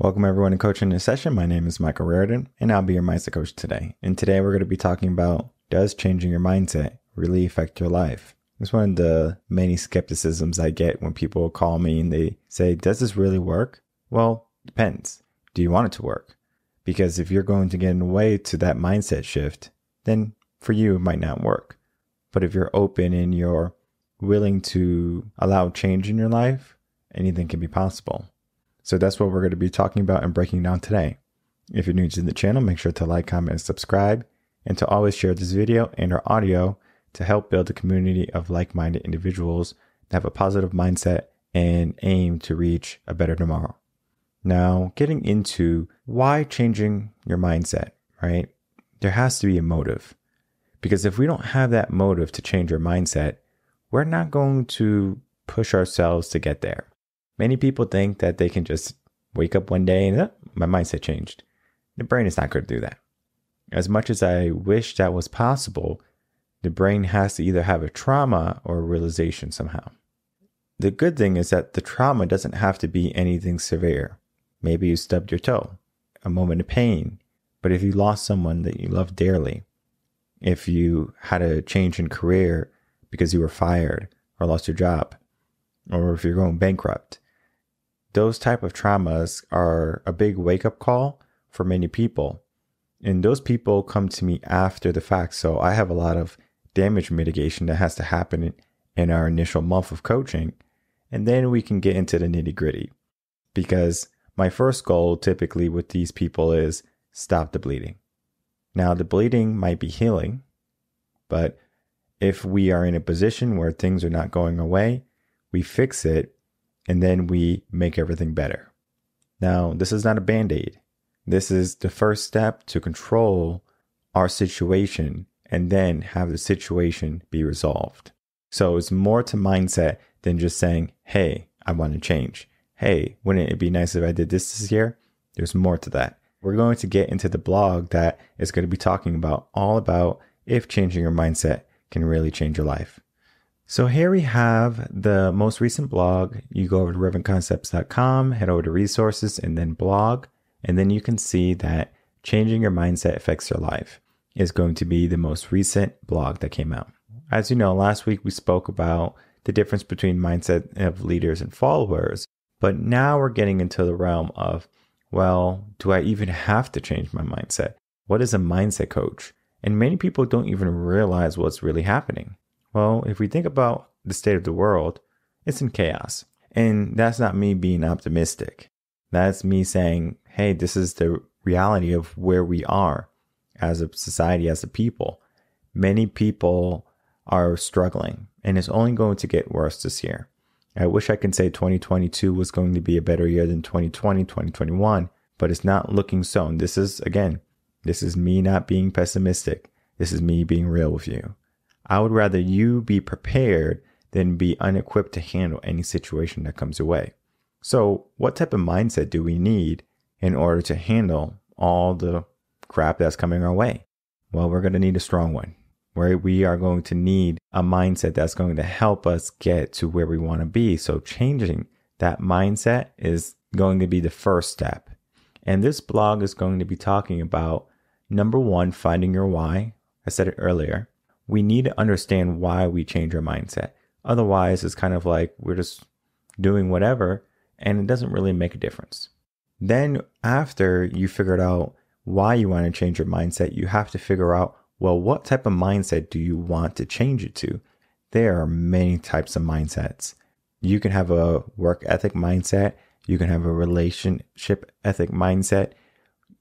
Welcome everyone to Coaching in a Session. My name is Michael Rearden, and I'll be your mindset coach today. And today we're going to be talking about, does changing your mindset really affect your life? It's one of the many skepticisms I get when people call me and they say, does this really work? Well, depends. Do you want it to work? Because if you're going to get in the way to that mindset shift, then for you, it might not work. But if you're open and you're willing to allow change in your life, anything can be possible. So that's what we're going to be talking about and breaking down today. If you're new to the channel, make sure to like, comment, and subscribe, and to always share this video and our audio to help build a community of like-minded individuals that have a positive mindset and aim to reach a better tomorrow. Now, getting into why changing your mindset, right? There has to be a motive. Because if we don't have that motive to change our mindset, we're not going to push ourselves to get there. Many people think that they can just wake up one day and my mindset changed. The brain is not going to do that. As much as I wish that was possible, the brain has to either have a trauma or a realization somehow. The good thing is that the trauma doesn't have to be anything severe. Maybe you stubbed your toe, a moment of pain. But if you lost someone that you love dearly, if you had a change in career because you were fired or lost your job, or if you're going bankrupt, those type of traumas are a big wake-up call for many people. And those people come to me after the fact. So I have a lot of damage mitigation that has to happen in our initial month of coaching. And then we can get into the nitty-gritty. Because my first goal typically with these people is stop the bleeding. Now, the bleeding might be healing, but if we are in a position where things are not going away, we fix it, and then we make everything better. Now, this is not a Band-Aid. This is the first step to control our situation and then have the situation be resolved. So it's more to mindset than just saying, hey, I want to change. Hey, wouldn't it be nice if I did this year? There's more to that. We're going to get into the blog that is going to be talking about all about if changing your mindset can really change your life. So here we have the most recent blog. You go over to revenconcepts.com, head over to resources and then blog. And then you can see that changing your mindset affects your life is going to be the most recent blog that came out. As you know, last week we spoke about the difference between mindset of leaders and followers. But now we're getting into the realm of, well, do I even have to change my mindset? What is a mindset coach? And many people don't even realize what's really happening. Well, if we think about the state of the world, it's in chaos. And that's not me being optimistic. That's me saying, hey, this is the reality of where we are as a society, as a people. Many people are struggling, and it's only going to get worse this year. I wish I could say 2022 was going to be a better year than 2020, 2021, but it's not looking so. And this is me not being pessimistic. This is me being real with you. I would rather you be prepared than be unequipped to handle any situation that comes your way. So what type of mindset do we need in order to handle all the crap that's coming our way? Well, we're going to need a strong one, where we are going to need a mindset that's going to help us get to where we want to be. So changing that mindset is going to be the first step. And this blog is going to be talking about, number one, finding your why. I said it earlier. We need to understand why we change our mindset. Otherwise, it's kind of like we're just doing whatever and it doesn't really make a difference. Then after you figured out why you want to change your mindset, you have to figure out, well, what type of mindset do you want to change it to? There are many types of mindsets. You can have a work ethic mindset. You can have a relationship ethic mindset.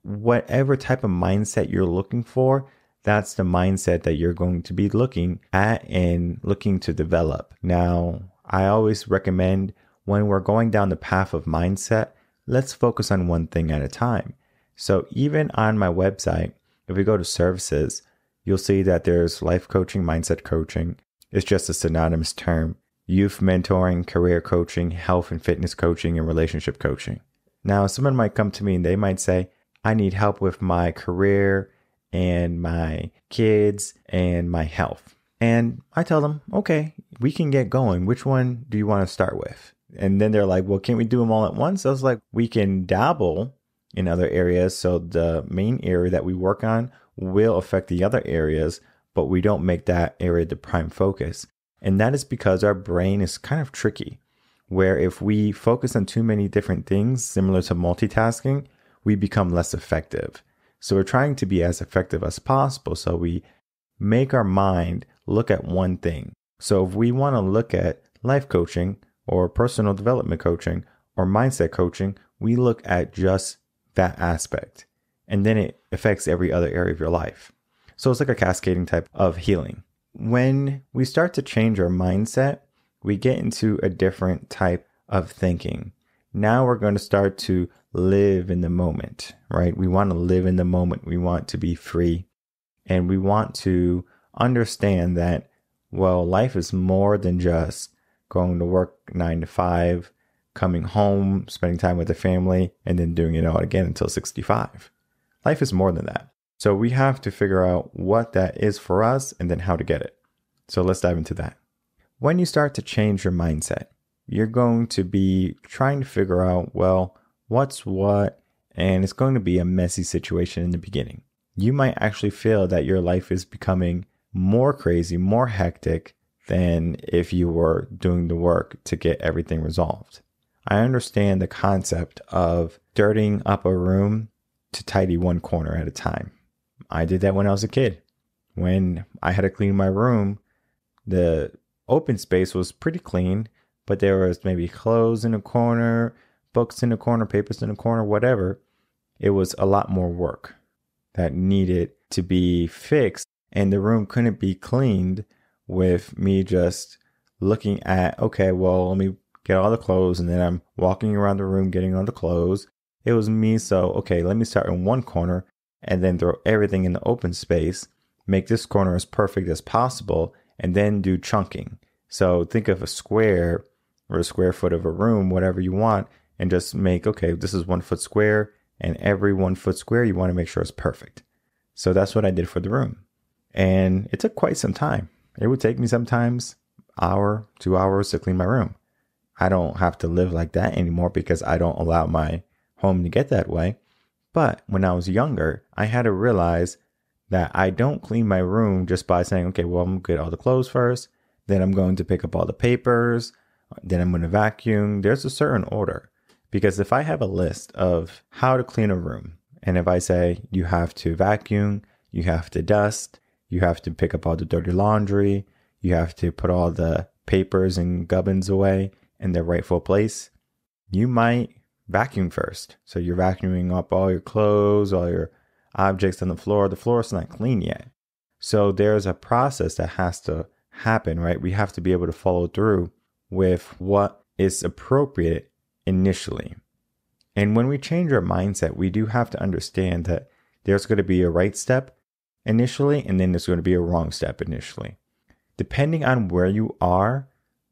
Whatever type of mindset you're looking for, that's the mindset that you're going to be looking at and looking to develop. Now, I always recommend when we're going down the path of mindset, let's focus on one thing at a time. So even on my website, if we go to services, you'll see that there's life coaching, mindset coaching. It's just a synonymous term. Youth mentoring, career coaching, health and fitness coaching, and relationship coaching. Now, someone might come to me and they might say, I need help with my career and my kids and my health. And I tell them, okay, we can get going. Which one do you want to start with? And then they're like, well, can't we do them all at once? I was like, we can dabble in other areas. So the main area that we work on will affect the other areas, but we don't make that area the prime focus. And that is because our brain is kind of tricky, where if we focus on too many different things, similar to multitasking, we become less effective. So we're trying to be as effective as possible. So we make our mind look at one thing. So if we want to look at life coaching or personal development coaching or mindset coaching, we look at just that aspect. And then it affects every other area of your life. So it's like a cascading type of healing. When we start to change our mindset, we get into a different type of thinking. Now we're going to start to live in the moment, right? We want to live in the moment. We want to be free. And we want to understand that, well, life is more than just going to work 9 to 5, coming home, spending time with the family, and then doing it all again until 65. Life is more than that. So we have to figure out what that is for us and then how to get it. So let's dive into that. When you start to change your mindset, you're going to be trying to figure out, well, what's what, and it's going to be a messy situation in the beginning. You might actually feel that your life is becoming more crazy, more hectic than if you were doing the work to get everything resolved. I understand the concept of dirtying up a room to tidy one corner at a time. I did that when I was a kid. When I had to clean my room, the open space was pretty clean, but there was maybe clothes in a corner, books in a corner, papers in a corner, whatever. It was a lot more work that needed to be fixed, and the room couldn't be cleaned with me just looking at, okay, well, let me get all the clothes, and then I'm walking around the room getting all the clothes. It was me, so, okay, let me start in one corner and then throw everything in the open space, make this corner as perfect as possible, and then do chunking. So think of a square or a square foot of a room, whatever you want, and just make, okay, this is 1 foot square, and every 1 foot square, you want to make sure it's perfect. So that's what I did for the room. And it took quite some time. It would take me sometimes hour, 2 hours to clean my room. I don't have to live like that anymore because I don't allow my home to get that way. But when I was younger, I had to realize that I don't clean my room just by saying, okay, well, I'm going to get all the clothes first. Then I'm going to pick up all the papers. Then I'm going to vacuum. There's a certain order. Because if I have a list of how to clean a room, and if I say you have to vacuum, you have to dust, you have to pick up all the dirty laundry, you have to put all the papers and gubbins away in their rightful place, you might vacuum first. So you're vacuuming up all your clothes, all your objects on the floor. The floor is not clean yet. So there's a process that has to happen, right? We have to be able to follow through with what is appropriate initially. And when we change our mindset, we do have to understand that there's going to be a right step initially, and then there's going to be a wrong step initially. Depending on where you are,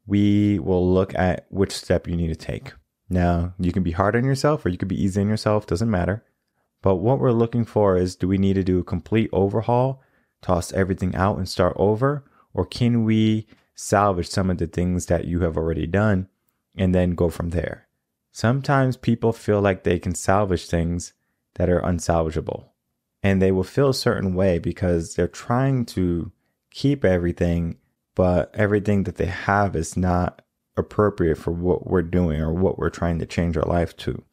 we will look at which step you need to take. Now, you can be hard on yourself or you can be easy on yourself, doesn't matter. But what we're looking for is, do we need to do a complete overhaul, toss everything out and start over? Or can we salvage some of the things that you have already done and then go from there? Sometimes people feel like they can salvage things that are unsalvageable. And they will feel a certain way because they're trying to keep everything, but everything that they have is not appropriate for what we're doing or what we're trying to change our life to.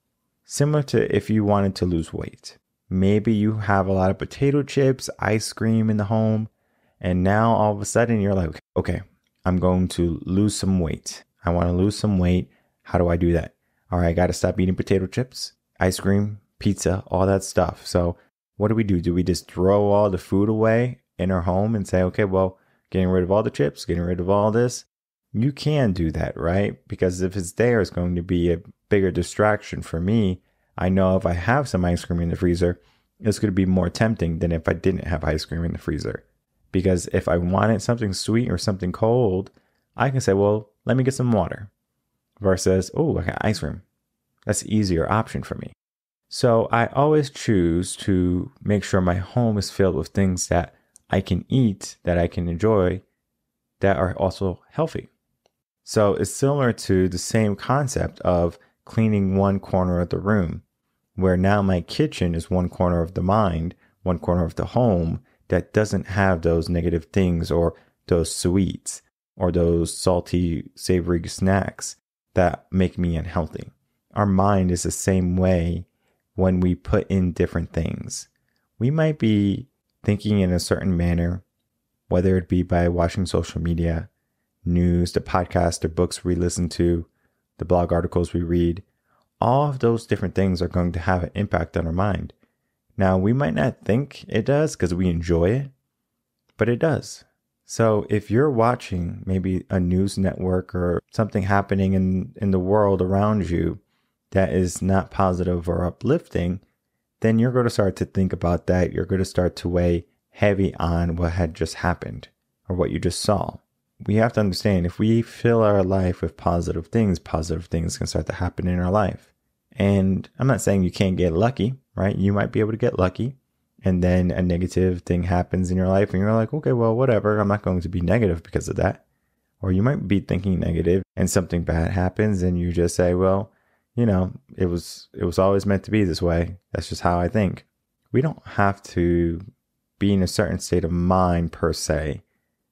Similar to if you wanted to lose weight. Maybe you have a lot of potato chips, ice cream in the home, and now all of a sudden you're like, okay, I'm going to lose some weight. I want to lose some weight. How do I do that? All right, I got to stop eating potato chips, ice cream, pizza, all that stuff. So what do? Do we just throw all the food away in our home and say, okay, well, getting rid of all the chips, getting rid of all this? You can do that, right? Because if it's there, it's going to be a bigger distraction for me. I know if I have some ice cream in the freezer, it's going to be more tempting than if I didn't have ice cream in the freezer. Because if I wanted something sweet or something cold, I can say, well, let me get some water. Versus, oh, I got ice cream. That's an easier option for me. So I always choose to make sure my home is filled with things that I can eat, that I can enjoy, that are also healthy. So it's similar to the same concept of cleaning one corner of the room, where now my kitchen is one corner of the mind, one corner of the home that doesn't have those negative things or those sweets or those salty, savory snacks that make me unhealthy. Our mind is the same way when we put in different things. We might be thinking in a certain manner, whether it be by watching social media, news, the podcasts or books we listen to, the blog articles we read. All of those different things are going to have an impact on our mind. Now, we might not think it does because we enjoy it, but it does. So if you're watching maybe a news network or something happening in the world around you that is not positive or uplifting, then you're going to start to think about that. You're going to start to weigh heavy on what had just happened or what you just saw. We have to understand, if we fill our life with positive things can start to happen in our life. And I'm not saying you can't get lucky, right? You might be able to get lucky and then a negative thing happens in your life and you're like, okay, well, whatever. I'm not going to be negative because of that. Or you might be thinking negative and something bad happens and you just say, well, it was always meant to be this way. That's just how I think. We don't have to be in a certain state of mind per se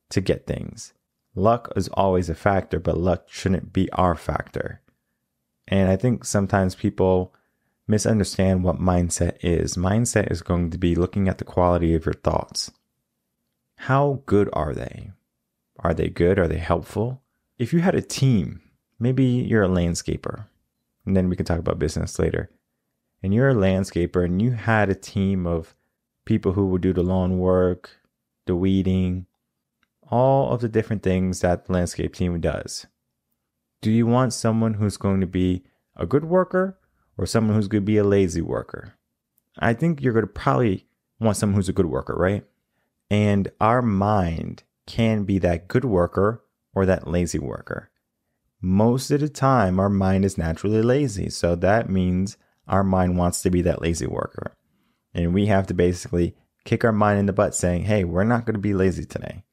to get things. Luck is always a factor, but luck shouldn't be our factor. And I think sometimes people misunderstand what mindset is. Mindset is going to be looking at the quality of your thoughts. How good are they? Are they good? Are they helpful? If you had a team, maybe you're a landscaper, and then we can talk about business later. And you're a landscaper and you had a team of people who would do the lawn work, the weeding, all of the different things that the landscape team does. Do you want someone who's going to be a good worker or someone who's going to be a lazy worker? I think you're going to probably want someone who's a good worker, right? And our mind can be that good worker or that lazy worker. Most of the time, our mind is naturally lazy. So that means our mind wants to be that lazy worker. And we have to basically kick our mind in the butt saying, hey, we're not going to be lazy today.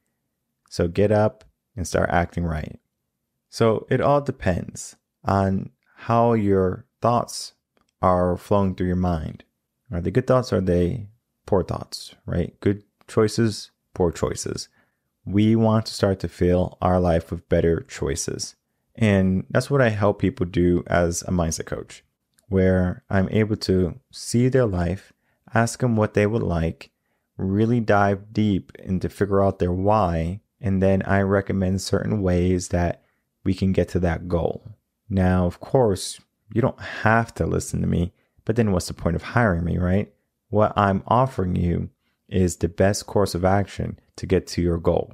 So get up and start acting right. So it all depends on how your thoughts are flowing through your mind. Are they good thoughts or are they poor thoughts, right? Good choices, poor choices. We want to start to fill our life with better choices. And that's what I help people do as a mindset coach, where I'm able to see their life, ask them what they would like, really dive deep into figure out their why, and then I recommend certain ways that we can get to that goal. Now, of course, you don't have to listen to me, but then what's the point of hiring me, right? What I'm offering you is the best course of action to get to your goal.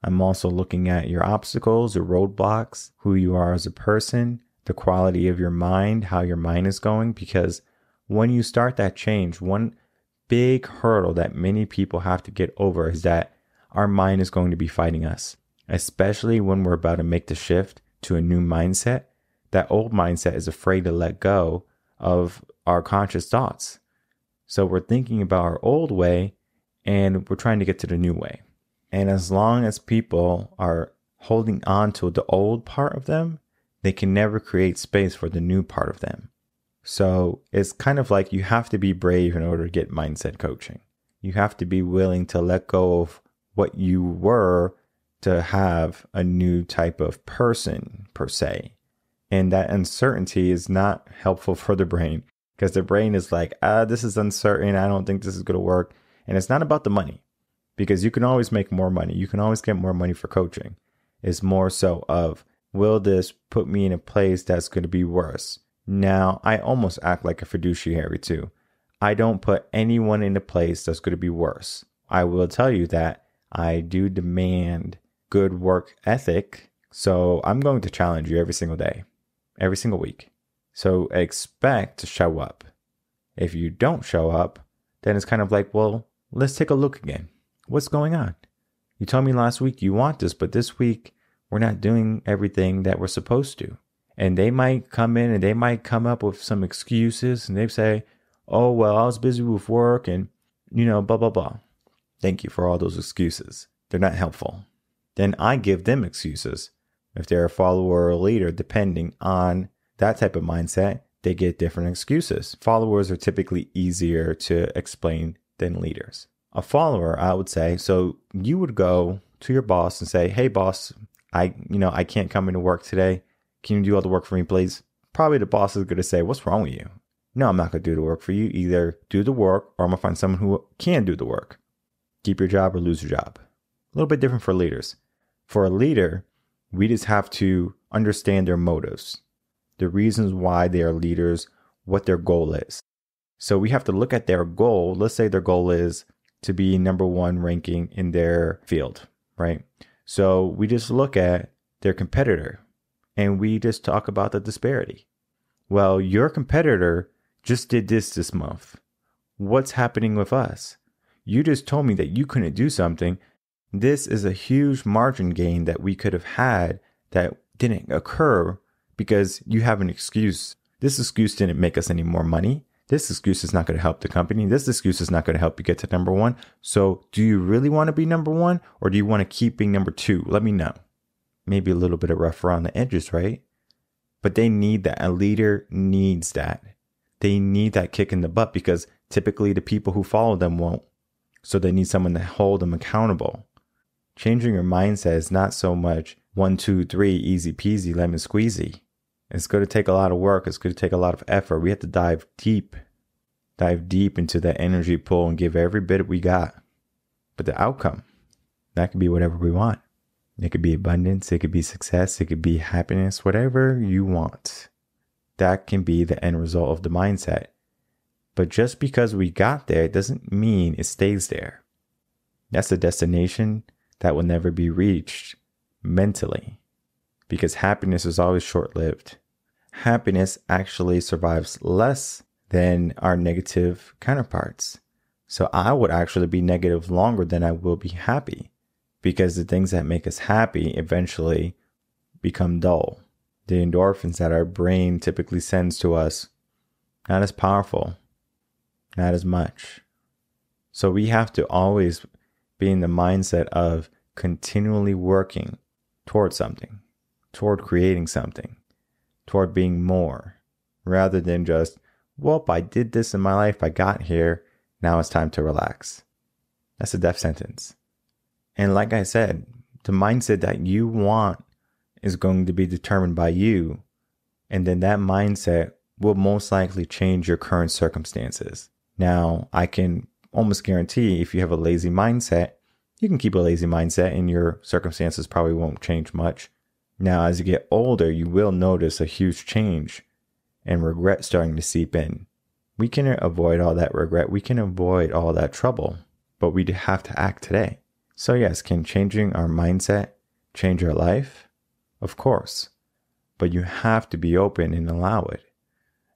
I'm also looking at your obstacles, your roadblocks, who you are as a person, the quality of your mind, how your mind is going, because when you start that change, one big hurdle that many people have to get over is that our mind is going to be fighting us, especially when we're about to make the shift to a new mindset. That old mindset is afraid to let go of our conscious thoughts. So we're thinking about our old way and we're trying to get to the new way. And as long as people are holding on to the old part of them, they can never create space for the new part of them. So it's kind of like you have to be brave in order to get mindset coaching. You have to be willing to let go of what you were to have a new type of person per se. And that uncertainty is not helpful for the brain because the brain is like, this is uncertain. I don't think this is going to work. And it's not about the money because you can always make more money. You can always get more money for coaching. It's more so of, will this put me in a place that's going to be worse? Now, I almost act like a fiduciary too. I don't put anyone in a place that's going to be worse. I will tell you that I do demand good work ethic. So I'm going to challenge you every single day, every single week. So expect to show up. If you don't show up, then it's kind of like, well, let's take a look again. What's going on? You told me last week you want this, but this week we're not doing everything that we're supposed to. And they might come in and they might come up with some excuses and they say, oh, well, I was busy with work and, blah, blah, blah. Thank you for all those excuses. They're not helpful. Then I give them excuses. If they're a follower or a leader, depending on that type of mindset, they get different excuses. Followers are typically easier to explain than leaders. A follower, I would say, so you would go to your boss and say, hey boss, I can't come into work today. Can you do all the work for me, please? Probably the boss is going to say, what's wrong with you? No, I'm not going to do the work for you. Either do the work or I'm going to find someone who can do the work. Keep your job or lose your job. A little bit different for leaders. For a leader, we just have to understand their motives, the reasons why they are leaders, what their goal is. So we have to look at their goal. Let's say their goal is to be number one ranking in their field, right? So we just look at their competitor and we just talk about the disparity. Well, your competitor just did this month. What's happening with us? You just told me that you couldn't do something. This is a huge margin gain that we could have had that didn't occur because you have an excuse. This excuse didn't make us any more money. This excuse is not going to help the company. This excuse is not going to help you get to number one. So do you really want to be number one or do you want to keep being number two? Let me know. Maybe a little bit of rough around the edges, right? But they need that. A leader needs that. They need that kick in the butt because typically the people who follow them won't. So they need someone to hold them accountable. Changing your mindset is not so much 1, 2, 3, easy peasy, lemon squeezy. It's going to take a lot of work. It's going to take a lot of effort. We have to dive deep into that energy pool and give every bit we got. But the outcome, that could be whatever we want. It could be abundance. It could be success. It could be happiness, whatever you want. That can be the end result of the mindset. But just because we got there, it doesn't mean it stays there. That's a destination that will never be reached mentally, because happiness is always short-lived. Happiness actually survives less than our negative counterparts. So I would actually be negative longer than I will be happy, because the things that make us happy eventually become dull. The endorphins that our brain typically sends to us, not as powerful, not as much. So we have to always be in the mindset of continually working toward something, toward creating something, toward being more, rather than just, well, I did this in my life, I got here, now it's time to relax. That's a death sentence. And like I said, the mindset that you want is going to be determined by you. And then that mindset will most likely change your current circumstances. Now, I can almost guarantee if you have a lazy mindset, you can keep a lazy mindset and your circumstances probably won't change much. Now, as you get older, you will notice a huge change and regret starting to seep in. We can avoid all that regret. We can avoid all that trouble, but we have to act today. So yes, can changing our mindset change our life? Of course, but you have to be open and allow it.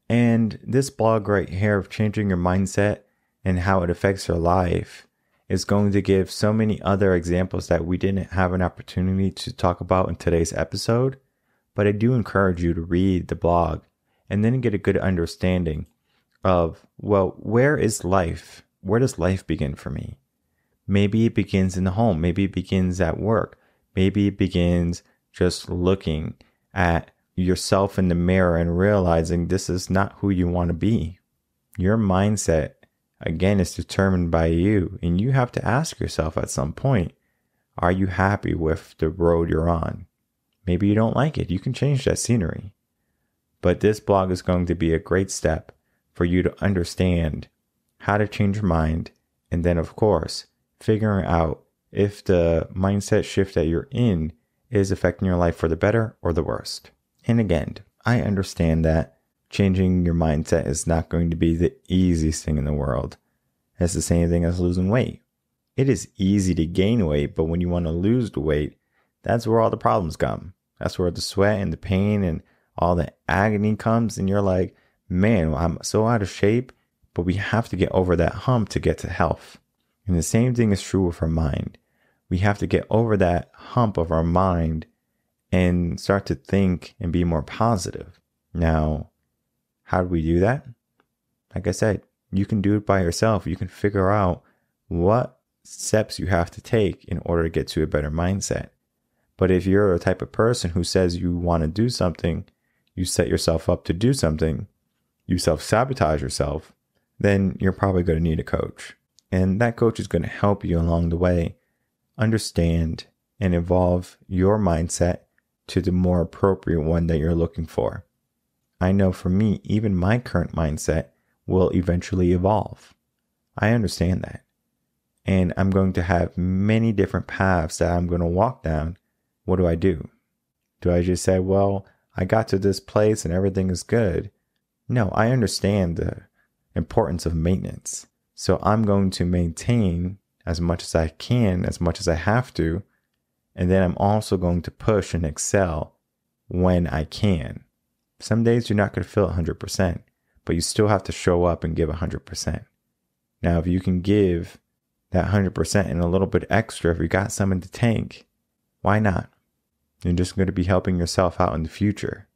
And this blog right here of changing your mindset and how it affects your life is going to give so many other examples that we didn't have an opportunity to talk about in today's episode. But I do encourage you to read the blog and then get a good understanding of, well, where is life? Where does life begin for me? Maybe it begins in the home. Maybe it begins at work. Maybe it begins just looking at yourself in the mirror and realizing this is not who you want to be. Your mindset, again, is determined by you. And you have to ask yourself at some point, are you happy with the road you're on? Maybe you don't like it. You can change that scenery. But this blog is going to be a great step for you to understand how to change your mind. And then, of course, figuring out if the mindset shift that you're in is affecting your life for the better or the worst. And again, I understand that changing your mindset is not going to be the easiest thing in the world. It's the same thing as losing weight. It is easy to gain weight, but when you want to lose the weight, that's where all the problems come. That's where the sweat and the pain and all the agony comes. And you're like, man, I'm so out of shape, but we have to get over that hump to get to health. And the same thing is true with our mind. We have to get over that hump of our mind and start to think and be more positive. Now, how do we do that? Like I said, you can do it by yourself. You can figure out what steps you have to take in order to get to a better mindset. But if you're a type of person who says you want to do something, you set yourself up to do something, you self-sabotage yourself, then you're probably going to need a coach. And that coach is going to help you along the way understand and evolve your mindset to the more appropriate one that you're looking for. I know for me, even my current mindset will eventually evolve. I understand that. And I'm going to have many different paths that I'm going to walk down. What do? Do I just say, well, I got to this place and everything is good? No, I understand the importance of maintenance. So I'm going to maintain as much as I can, as much as I have to. And then I'm also going to push and excel when I can. Some days you're not going to feel 100%, but you still have to show up and give 100%. Now, if you can give that 100% and a little bit extra, if you got some in the tank, why not? You're just going to be helping yourself out in the future.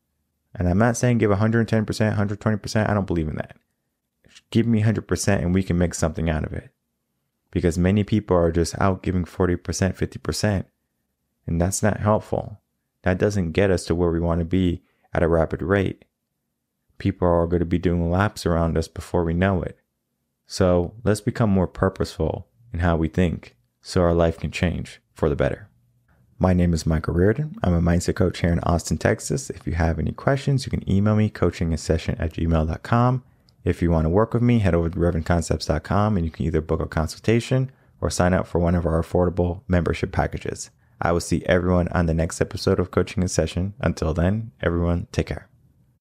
And I'm not saying give 110%, 120%. I don't believe in that. Give me 100% and we can make something out of it. Because many people are just out giving 40%, 50%. And that's not helpful. That doesn't get us to where we want to be at a rapid rate. People are going to be doing laps around us before we know it. So let's become more purposeful in how we think so our life can change for the better. My name is Michael Rearden. I'm a mindset coach here in Austin, Texas. If you have any questions, you can email me coachinginsession@gmail.com. If you want to work with me, head over to revenconcepts.com and you can either book a consultation or sign up for one of our affordable membership packages. I will see everyone on the next episode of Coaching in Session. Until then, everyone, take care.